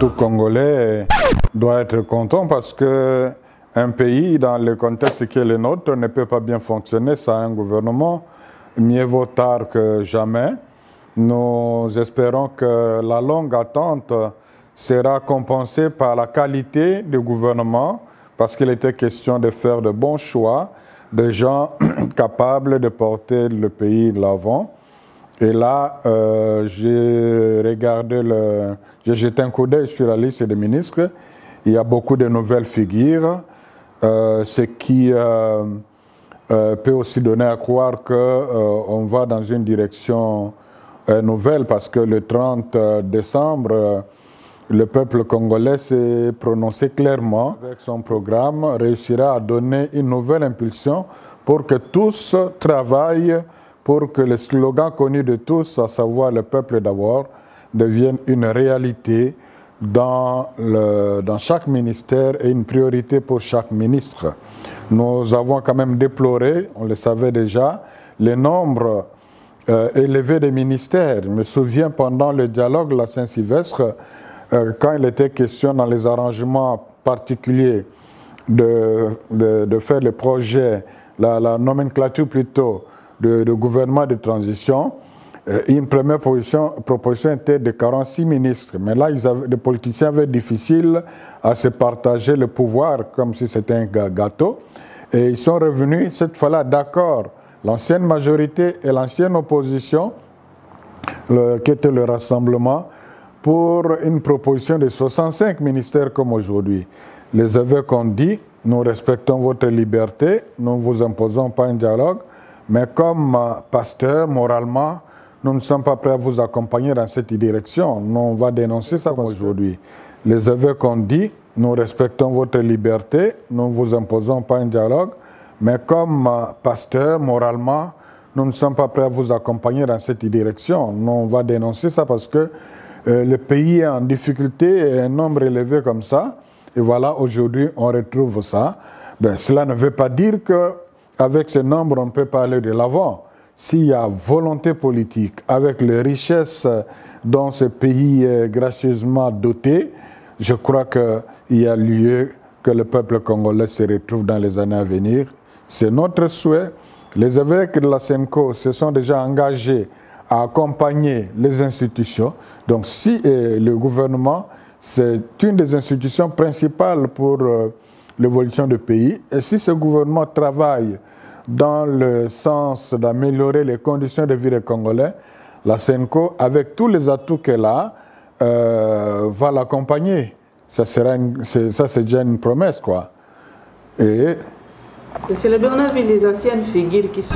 tout Congolais doit être content parce que un pays, dans le contexte qui est le nôtre, ne peut pas bien fonctionner sans un gouvernement. Mieux vaut tard que jamais. Nous espérons que la longue attente sera compensée par la qualité du gouvernement, parce qu'il était question de faire de bons choix, de gens capables de porter le pays de l'avant. Et là, j'ai jeté un coup d'œil sur la liste des ministres. Il y a beaucoup de nouvelles figures, ce qui peut aussi donner à croire qu'on va dans une direction nouvelle, parce que le 30 décembre, le peuple congolais s'est prononcé clairement avec son programme, réussira à donner une nouvelle impulsion pour que tous travaillent, pour que le slogan connu de tous, à savoir le peuple d'abord, devienne une réalité dans chaque ministère et une priorité pour chaque ministre. Nous avons quand même déploré, on le savait déjà, le nombre élevé des ministères. Je me souviens pendant le dialogue la Saint-Sylvestre, quand il était question dans les arrangements particuliers de faire le projet, la nomenclature plutôt, de gouvernement de transition, une première proposition était de 46 ministres. Mais là, les politiciens avaient difficile à se partager le pouvoir comme si c'était un gâteau. Et ils sont revenus cette fois-là d'accord. L'ancienne majorité et l'ancienne opposition, qui était le rassemblement, pour une proposition de 65 ministères comme aujourd'hui. Les évêques ont dit, nous respectons votre liberté, nous ne vous imposons pas un dialogue, mais comme pasteur, moralement, nous ne sommes pas prêts à vous accompagner dans cette direction. Nous, on va dénoncer ça aujourd'hui. Les évêques ont dit, nous respectons votre liberté, nous ne vous imposons pas un dialogue, mais comme pasteur, moralement, nous ne sommes pas prêts à vous accompagner dans cette direction. Nous, on va dénoncer ça parce que le pays est en difficulté et un nombre élevé comme ça. Et voilà, aujourd'hui, on retrouve ça. Ben, cela ne veut pas dire qu'avec ce nombre, on peut parler de l'avant. S'il y a volonté politique, avec les richesses dont ce pays est gracieusement doté, je crois qu'il y a lieu que le peuple congolais se retrouve dans les années à venir. C'est notre souhait. Les évêques de la SENCO se sont déjà engagés à accompagner les institutions. Donc si le gouvernement, c'est une des institutions principales pour l'évolution du pays, et si ce gouvernement travaille dans le sens d'améliorer les conditions de vie des Congolais, la SENCO, avec tous les atouts qu'elle a, va l'accompagner. Ça, c'est déjà une promesse, quoi. Et c'est le on a vu les anciennes figures qui sont...